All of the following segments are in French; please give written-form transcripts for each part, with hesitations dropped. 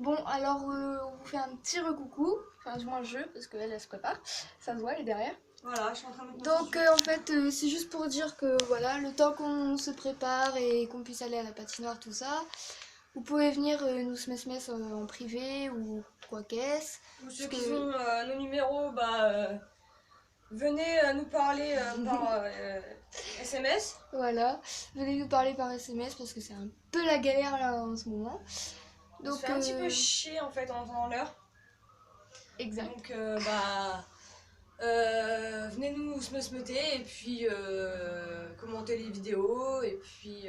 Bon, alors on vous fait un petit recoucou, enfin du moins le jeu, parce qu'elle se prépare, ça se voit, elle est derrière. Voilà, je suis en train de me Donc en fait, c'est juste pour dire que voilà, le temps qu'on se prépare et qu'on puisse aller à la patinoire, tout ça, vous pouvez venir nous SMS en privé ou quoi qu'est-ce. Tous ceux Parce qui que- ont nos numéros, venez nous parler par SMS. Voilà, venez nous parler par SMS parce que c'est un peu la galère là en ce moment. On se Donc fait un petit peu chier en fait en entendant l'heure. exact. Donc venez nous smeuter et puis commenter les vidéos et puis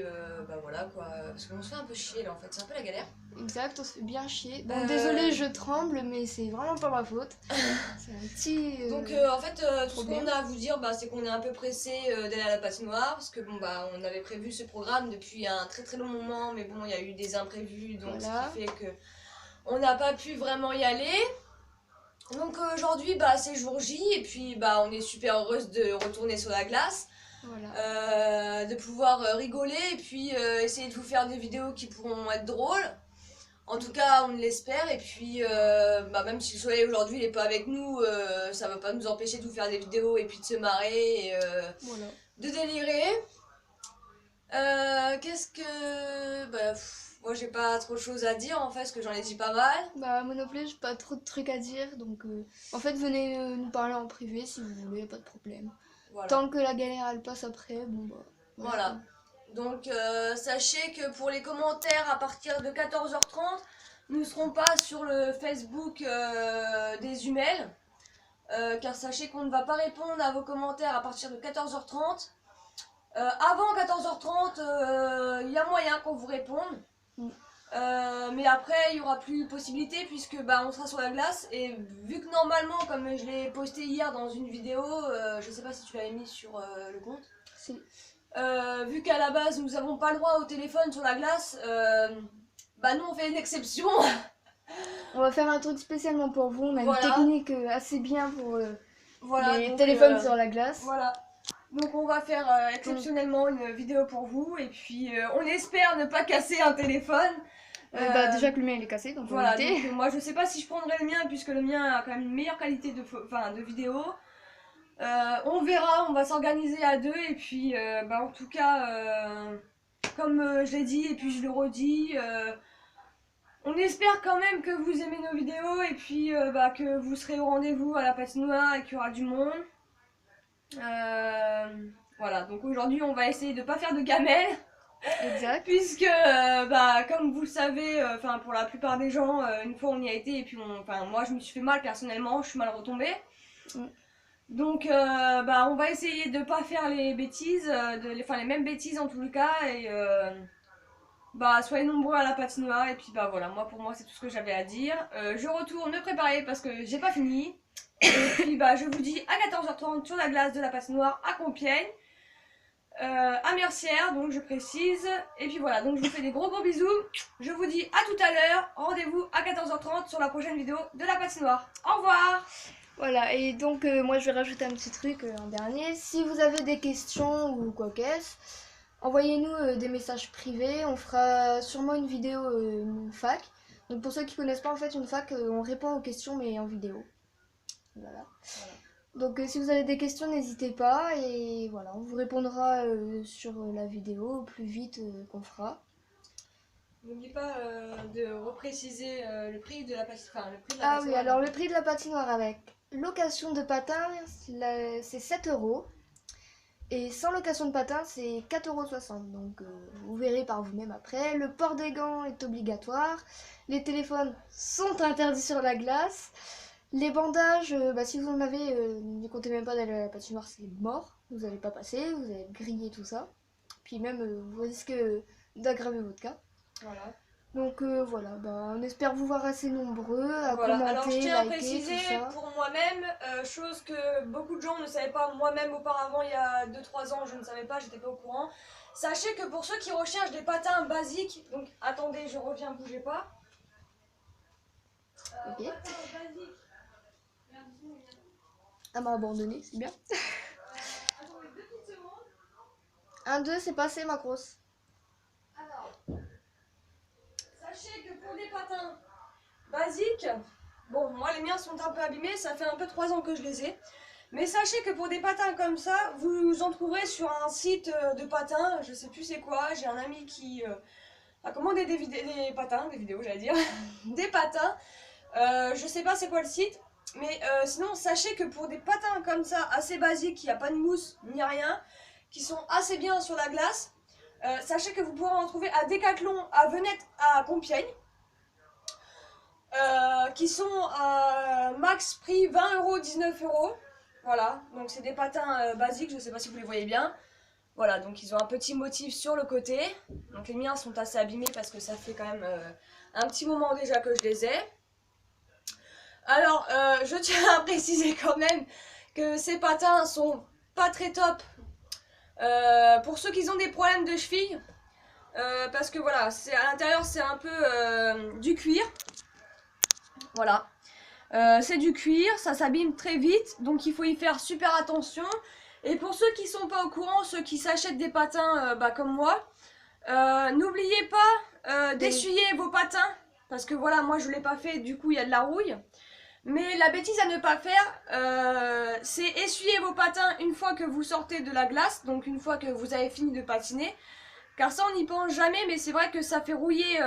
voilà quoi. Parce qu'on se fait un peu chier là en fait, c'est un peu la galère. Exact, on se fait bien chier. Bon, désolé, je tremble, mais c'est vraiment pas ma faute. C'est un petit. Donc en fait, tout ce qu'on a à vous dire, c'est qu'on est un peu pressé d'aller à la patinoire parce que on avait prévu ce programme depuis un très très long moment, mais bon, il y a eu des imprévus, donc Voilà. ce qui fait que on n'a pas pu vraiment y aller. Donc aujourd'hui, c'est jour J et puis on est super heureuse de retourner sur la glace. Voilà. De pouvoir rigoler et puis essayer de vous faire des vidéos qui pourront être drôles. En tout cas, on l'espère. Et puis, même si le soleil aujourd'hui n'est pas avec nous, ça va pas nous empêcher de vous faire des vidéos et puis de se marrer et Voilà. de délirer. Qu'est-ce que. Moi, j'ai pas trop de choses à dire en fait, parce que j'en ai dit pas mal. Bah, moi non plus, j'ai pas trop de trucs à dire. Donc, en fait, venez nous parler en privé si vous voulez, pas de problème. Voilà. Tant que la galère elle passe après, bon bah. Voilà. Donc, sachez que pour les commentaires à partir de 14h30, nous ne serons pas sur le Facebook des Humelles. Car sachez qu'on ne va pas répondre à vos commentaires à partir de 14h30. Avant 14h30, il y a moyen qu'on vous réponde. Mais après, il n'y aura plus de possibilité puisque on sera sur la glace. Et vu que normalement, comme je l'ai posté hier dans une vidéo, je sais pas si tu l'avais mis sur le compte. Si. Vu qu'à la base, nous n'avons pas le droit au téléphone sur la glace, nous on fait une exception. On va faire un truc spécialement pour vous. On a Voilà. une technique assez bien pour les donc, téléphones sur la glace. Voilà. Donc on va faire exceptionnellement une vidéo pour vous et puis on espère ne pas casser un téléphone. Déjà que le mien il est cassé, donc voilà. éviter. Donc, moi je sais pas si je prendrai le mien puisque le mien a quand même une meilleure qualité de vidéo. On verra, on va s'organiser à deux et puis en tout cas comme je l'ai dit et puis je le redis. On espère quand même que vous aimez nos vidéos et puis que vous serez au rendez-vous à la patinoire et qu'il y aura du monde. Voilà, donc aujourd'hui on va essayer de pas faire de gamelles. Exact. Puisque, comme vous le savez, pour la plupart des gens, une fois on y a été et puis moi je me suis fait mal personnellement, je suis mal retombée. Donc, on va essayer de pas faire les bêtises, les mêmes bêtises en tout le cas et soyez nombreux à la patinoire et puis voilà, pour moi c'est tout ce que j'avais à dire. Je retourne me préparer parce que j'ai pas fini. Et puis je vous dis à 14h30 sur la glace de la patinoire à Compiègne. À Mercières, donc je précise. Et puis voilà, donc je vous fais des gros bisous. Je vous dis à tout à l'heure. Rendez-vous à 14h30 sur la prochaine vidéo de la patinoire. Au revoir. Voilà, et donc moi je vais rajouter un petit truc en dernier. Si vous avez des questions ou quoi qu'est-ce, envoyez-nous des messages privés. On fera sûrement une vidéo, une fac. Donc pour ceux qui connaissent pas, en fait, une fac, on répond aux questions mais en vidéo. Voilà. Donc si vous avez des questions, n'hésitez pas et voilà, on vous répondra sur la vidéo au plus vite qu'on fera. N'oubliez pas de repréciser le prix de la patinoire. Ah oui, alors le prix de la patinoire avec location de patin, c'est 7 €. Et sans location de patin, c'est 4,60 €. Donc vous verrez par vous-même après. Le port des gants est obligatoire. Les téléphones sont interdits sur la glace. Les bandages, si vous en avez, ne comptez même pas d'aller à la patinoire, c'est mort. Vous n'allez pas passer, vous allez griller tout ça. Puis même, vous risquez d'aggraver votre cas. Voilà. Donc voilà, on espère vous voir assez nombreux à voilà. commenter, Alors je tiens à liker, préciser tout ça. pour moi-même, chose que beaucoup de gens ne savaient pas, moi-même auparavant il y a 2-3 ans je ne savais pas, j'étais pas au courant. Sachez que pour ceux qui recherchent des patins basiques, donc attendez je reviens, bougez pas. Ok. Patins basiques. Elle m'a abandonné, c'est bien. Attendez 2 petites secondes. 1, 2, c'est passé ma grosse. Alors, sachez que pour des patins basiques. Bon, moi les miens sont un peu abîmés, ça fait un peu 3 ans que je les ai. Mais sachez que pour des patins comme ça, vous en trouverez sur un site de patins, je sais plus c'est quoi, j'ai un ami qui a commandé des patins, des vidéos j'allais dire, des patins. Je sais pas c'est quoi le site, mais sinon sachez que pour des patins comme ça, assez basiques, il n'y a pas de mousse ni rien, qui sont assez bien sur la glace, sachez que vous pourrez en trouver à Decathlon, à Venette, à Compiègne. Qui sont à max prix 20 euros, 19 euros. Voilà, donc c'est des patins basiques, je sais pas si vous les voyez bien. Voilà, donc ils ont un petit motif sur le côté. Donc les miens sont assez abîmés parce que ça fait quand même un petit moment déjà que je les ai. Alors, je tiens à préciser quand même que ces patins sont pas très top pour ceux qui ont des problèmes de cheville. Parce que voilà, à l'intérieur c'est un peu du cuir. Voilà. C'est du cuir, ça s'abîme très vite, donc il faut y faire super attention. Et pour ceux qui sont pas au courant, ceux qui s'achètent des patins comme moi, n'oubliez pas d'essuyer vos patins, parce que voilà, moi je l'ai pas fait, du coup il y a de la rouille. Mais la bêtise à ne pas faire, c'est essuyer vos patins une fois que vous sortez de la glace, donc une fois que vous avez fini de patiner. Car ça on n'y pense jamais, mais c'est vrai que ça fait rouiller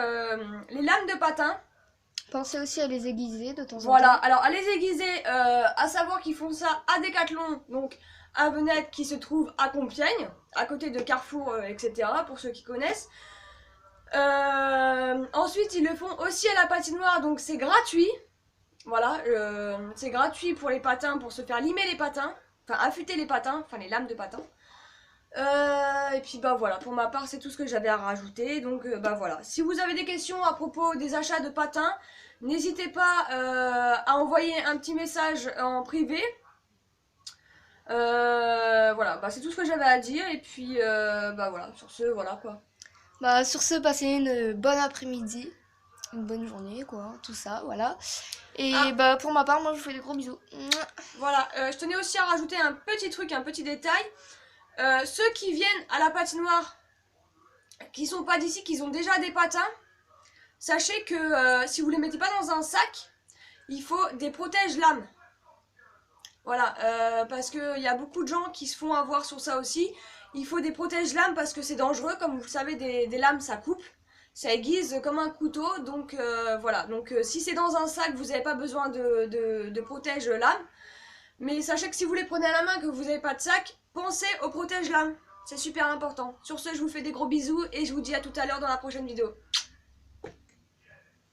les lames de patins. Pensez aussi à les aiguiser de temps en temps. Voilà, alors à les aiguiser, à savoir qu'ils font ça à Decathlon, donc à Venette qui se trouve à Compiègne, à côté de Carrefour, etc. pour ceux qui connaissent. Ensuite, ils le font aussi à la patinoire, donc c'est gratuit. Voilà, c'est gratuit pour les patins, pour se faire limer les patins, enfin affûter les patins, enfin les lames de patins. Et puis bah voilà, pour ma part c'est tout ce que j'avais à rajouter, donc bah voilà. Si vous avez des questions à propos des achats de patins, n'hésitez pas à envoyer un petit message en privé. Voilà, bah c'est tout ce que j'avais à dire, et puis bah voilà, sur ce, voilà quoi. Bah sur ce, passez une bonne après-midi, une bonne journée, quoi, tout ça, voilà. Et bah pour ma part, moi je vous fais des gros bisous. Voilà, je tenais aussi à rajouter un petit truc, un petit détail. Ceux qui viennent à la patinoire, qui sont pas d'ici, qui ont déjà des patins, sachez que si vous les mettez pas dans un sac, il faut des protège-lames. Voilà, parce qu'il y a beaucoup de gens qui se font avoir sur ça aussi. Il faut des protège-lames parce que c'est dangereux, comme vous le savez, des lames ça coupe, ça aiguise comme un couteau, donc voilà. Donc si c'est dans un sac, vous n'avez pas besoin de protège-lames. Mais sachez que si vous les prenez à la main, que vous n'avez pas de sac, pensez au protège-lames. C'est super important. Sur ce, je vous fais des gros bisous et je vous dis à tout à l'heure dans la prochaine vidéo.